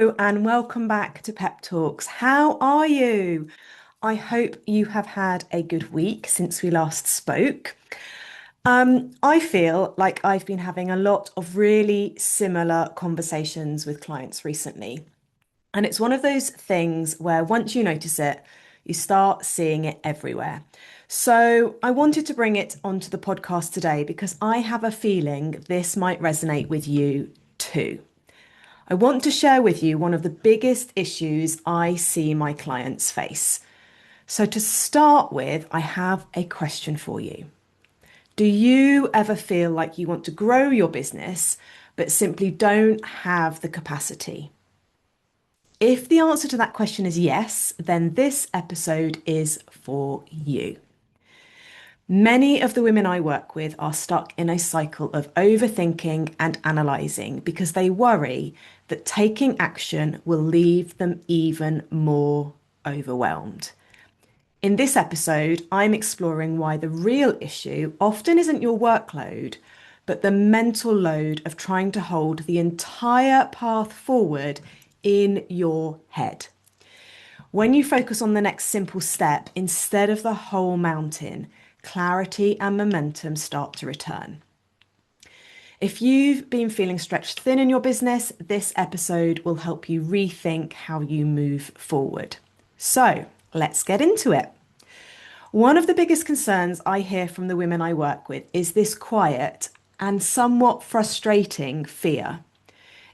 And welcome back to Pep Talks. How are you? I hope you have had a good week since we last spoke. I feel like I've been having a lot of really similar conversations with clients recently. And it's one of those things where once you notice it, you start seeing it everywhere. So I wanted to bring it onto the podcast today because I have a feeling this might resonate with you too. I want to share with you one of the biggest issues I see my clients face. So, to start with, I have a question for you. Do you ever feel like you want to grow your business, but simply don't have the capacity? If the answer to that question is yes, then this episode is for you. Many of the women I work with are stuck in a cycle of overthinking and analysing because they worry that taking action will leave them even more overwhelmed. In this episode, I'm exploring why the real issue often isn't your workload, but the mental load of trying to hold the entire path forward in your head. When you focus on the next simple step instead of the whole mountain, clarity and momentum start to return. If you've been feeling stretched thin in your business, this episode will help you rethink how you move forward. So let's get into it. One of the biggest concerns I hear from the women I work with is this quiet and somewhat frustrating fear.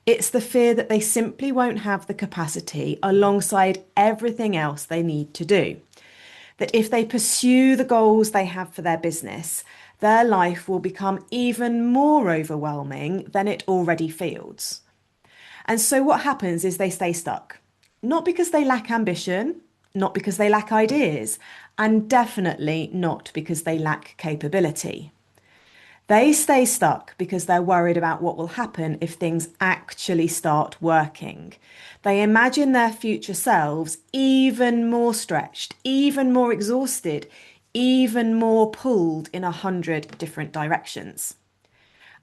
It's the fear that they simply won't have the capacity alongside everything else they need to do. That if they pursue the goals they have for their business, their life will become even more overwhelming than it already feels. And so what happens is they stay stuck. Not because they lack ambition, not because they lack ideas, and definitely not because they lack capability. They stay stuck because they're worried about what will happen if things actually start working. They imagine their future selves even more stretched, even more exhausted, even more pulled in 100 different directions.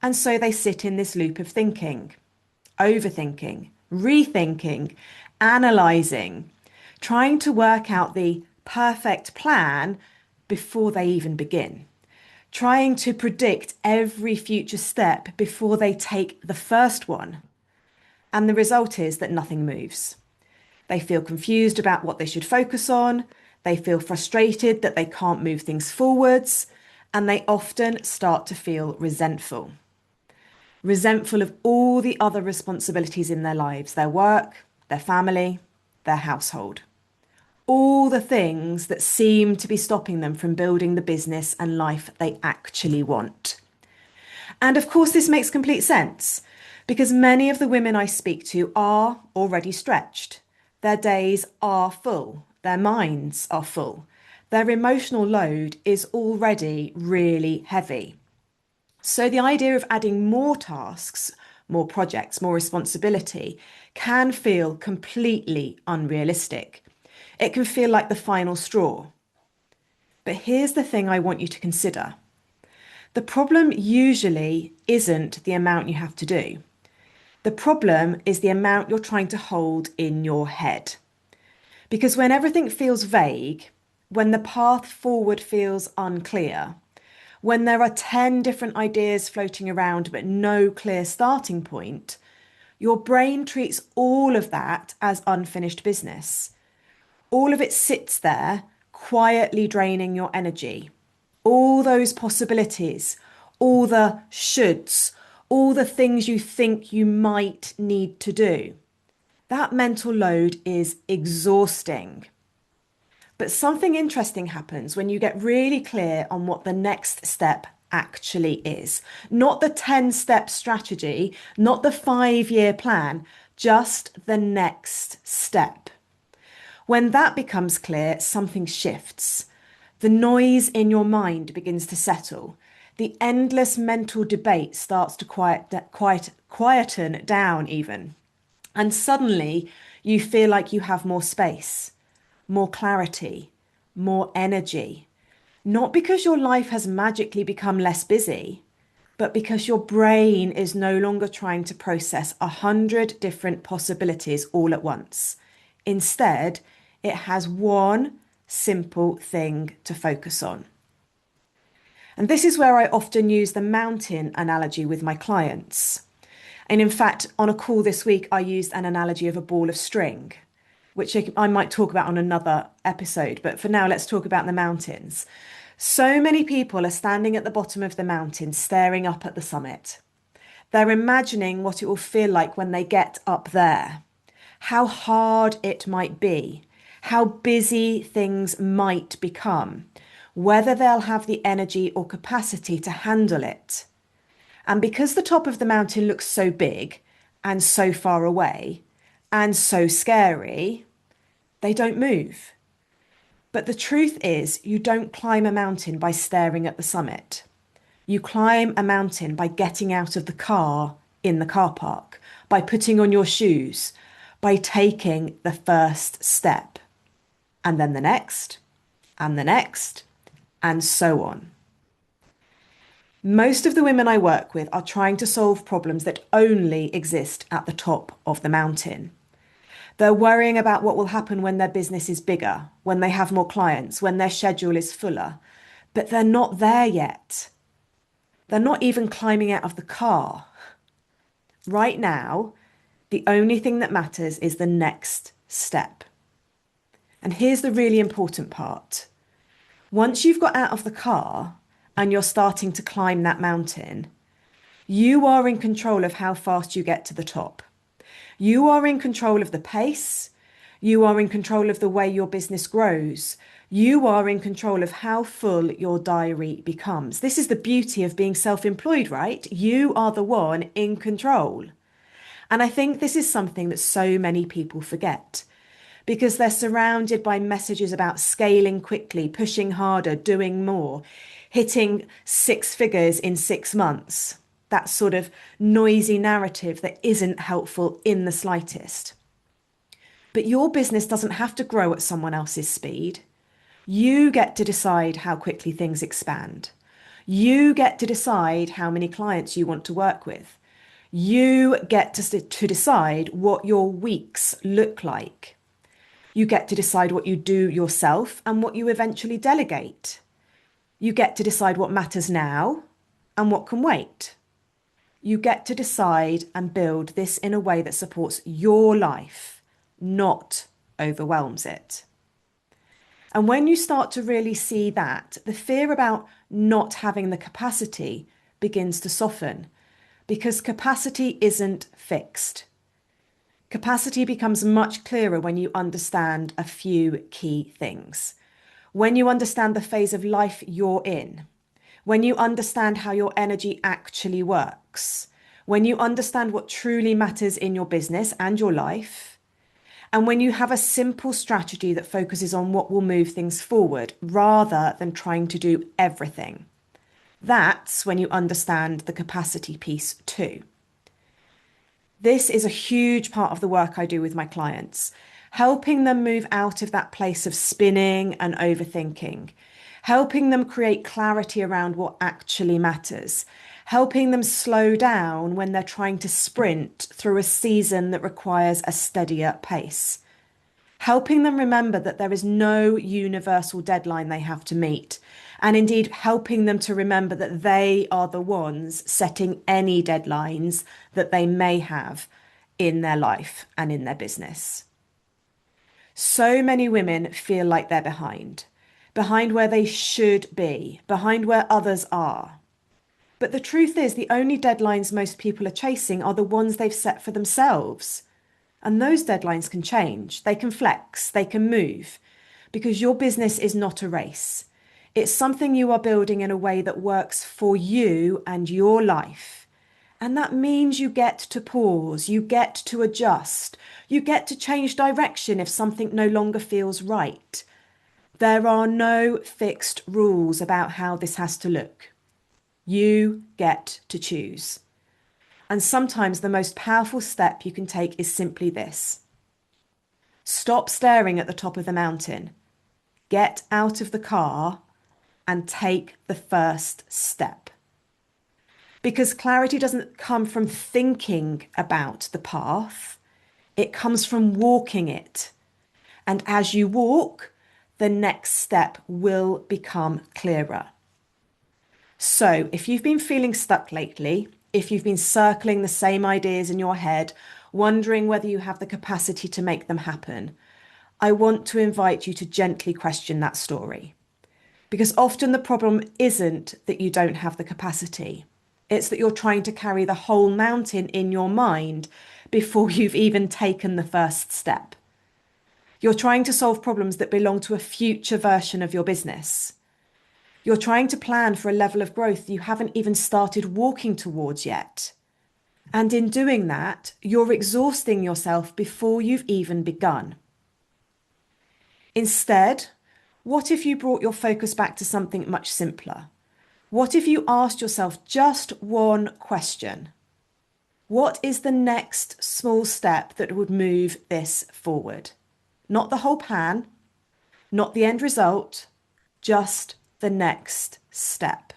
And so they sit in this loop of thinking, overthinking, rethinking, analysing, trying to work out the perfect plan before they even begin, trying to predict every future step before they take the first one. And the result is that nothing moves. They feel confused about what they should focus on. They feel frustrated that they can't move things forwards. And they often start to feel resentful. Resentful of all the other responsibilities in their lives, their work, their family, their household. All the things that seem to be stopping them from building the business and life they actually want. And of course, this makes complete sense because many of the women I speak to are already stretched. Their days are full, their minds are full, their emotional load is already really heavy. So the idea of adding more tasks, more projects, more responsibility can feel completely unrealistic. It can feel like the final straw. But here's the thing I want you to consider. The problem usually isn't the amount you have to do. The problem is the amount you're trying to hold in your head. Because when everything feels vague, when the path forward feels unclear, when there are 10 different ideas floating around but no clear starting point, your brain treats all of that as unfinished business. All of it sits there, quietly draining your energy. All those possibilities, all the shoulds, all the things you think you might need to do. That mental load is exhausting. But something interesting happens when you get really clear on what the next step actually is. Not the 10-step strategy, not the 5-year plan, just the next step. When that becomes clear, something shifts. The noise in your mind begins to settle. The endless mental debate starts to quieten down even. And suddenly you feel like you have more space, more clarity, more energy. Not because your life has magically become less busy, but because your brain is no longer trying to process 100 different possibilities all at once. Instead, it has one simple thing to focus on. And this is where I often use the mountain analogy with my clients. And in fact, on a call this week, I used an analogy of a ball of string, which I might talk about on another episode. But for now, let's talk about the mountains. So many people are standing at the bottom of the mountain, staring up at the summit. They're imagining what it will feel like when they get up there, how hard it might be, how busy things might become, whether they'll have the energy or capacity to handle it. And because the top of the mountain looks so big and so far away and so scary, they don't move. But the truth is, you don't climb a mountain by staring at the summit. You climb a mountain by getting out of the car in the car park, by putting on your shoes, by taking the first step, and then the next, and the next, and so on. Most of the women I work with are trying to solve problems that only exist at the top of the mountain. They're worrying about what will happen when their business is bigger, when they have more clients, when their schedule is fuller. But they're not there yet. They're not even climbing out of the car. Right now, the only thing that matters is the next step. And here's the really important part. Once you've got out of the car and you're starting to climb that mountain, you are in control of how fast you get to the top. You are in control of the pace. You are in control of the way your business grows. You are in control of how full your diary becomes. This is the beauty of being self-employed, right? You are the one in control. And I think this is something that so many people forget because they're surrounded by messages about scaling quickly, pushing harder, doing more, hitting six figures in 6 months. That sort of noisy narrative that isn't helpful in the slightest. But your business doesn't have to grow at someone else's speed. You get to decide how quickly things expand. You get to decide how many clients you want to work with. You get to decide what your weeks look like. You get to decide what you do yourself and what you eventually delegate. You get to decide what matters now and what can wait. You get to decide and build this in a way that supports your life, not overwhelms it. And when you start to really see that, the fear about not having the capacity begins to soften because capacity isn't fixed. Capacity becomes much clearer when you understand a few key things. When you understand the phase of life you're in, when you understand how your energy actually works, when you understand what truly matters in your business and your life, and when you have a simple strategy that focuses on what will move things forward rather than trying to do everything. That's when you understand the capacity piece too. This is a huge part of the work I do with my clients, helping them move out of that place of spinning and overthinking, helping them create clarity around what actually matters, helping them slow down when they're trying to sprint through a season that requires a steadier pace, helping them remember that there is no universal deadline they have to meet, and indeed helping them to remember that they are the ones setting any deadlines that they may have in their life and in their business. So many women feel like they're behind where they should be, behind where others are. But the truth is, the only deadlines most people are chasing are the ones they've set for themselves. And those deadlines can change, they can flex, they can move, because your business is not a race. It's something you are building in a way that works for you and your life. And that means you get to pause, you get to adjust, you get to change direction if something no longer feels right. There are no fixed rules about how this has to look. You get to choose. And sometimes the most powerful step you can take is simply this. Stop staring at the top of the mountain. Get out of the car and take the first step. Because clarity doesn't come from thinking about the path, it comes from walking it. And as you walk, the next step will become clearer. So, if you've been feeling stuck lately, if you've been circling the same ideas in your head, wondering whether you have the capacity to make them happen, I want to invite you to gently question that story. Because often the problem isn't that you don't have the capacity, it's that you're trying to carry the whole mountain in your mind before you've even taken the first step. You're trying to solve problems that belong to a future version of your business. You're trying to plan for a level of growth you haven't even started walking towards yet. And in doing that, you're exhausting yourself before you've even begun. Instead, what if you brought your focus back to something much simpler? What if you asked yourself just one question? What is the next small step that would move this forward? Not the whole plan, not the end result, just the next step.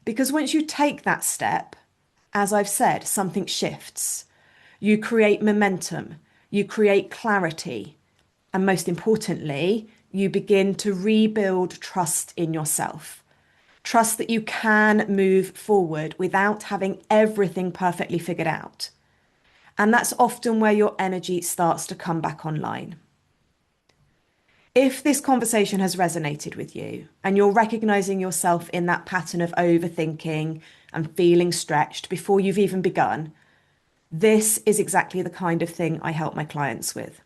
Because once you take that step, as I've said, something shifts. You create momentum, you create clarity, and most importantly, you begin to rebuild trust in yourself. Trust that you can move forward without having everything perfectly figured out. And that's often where your energy starts to come back online. If this conversation has resonated with you and you're recognizing yourself in that pattern of overthinking and feeling stretched before you've even begun, this is exactly the kind of thing I help my clients with.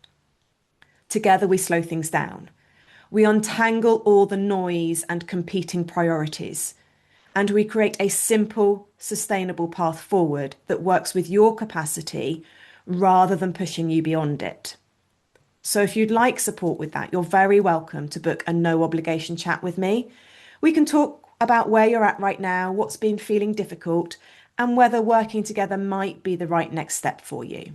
Together, we slow things down. We untangle all the noise and competing priorities, and we create a simple, sustainable path forward that works with your capacity rather than pushing you beyond it. So if you'd like support with that, you're very welcome to book a no obligation chat with me. We can talk about where you're at right now, what's been feeling difficult, and whether working together might be the right next step for you.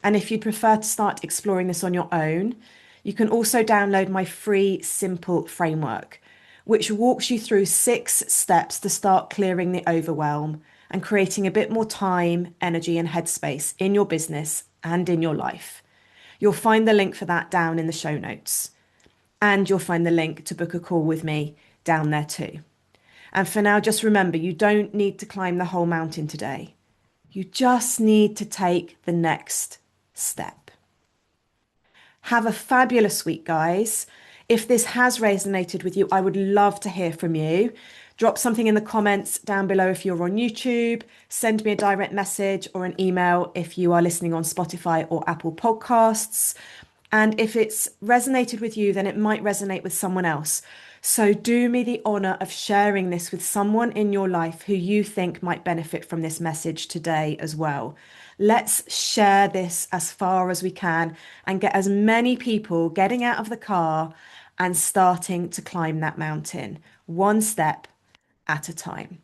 And if you'd prefer to start exploring this on your own, you can also download my free simple framework, which walks you through 6 steps to start clearing the overwhelm and creating a bit more time, energy, and headspace in your business and in your life. You'll find the link for that down in the show notes. And you'll find the link to book a call with me down there too. And for now, just remember, you don't need to climb the whole mountain today. You just need to take the next step. Have a fabulous week, guys. If this has resonated with you, I would love to hear from you. Drop something in the comments down below if you're on YouTube. Send me a direct message or an email if you are listening on Spotify or Apple Podcasts. And if it's resonated with you, then it might resonate with someone else. So do me the honor of sharing this with someone in your life who you think might benefit from this message today as well. Let's share this as far as we can and get as many people getting out of the car and starting to climb that mountain, one step at a time.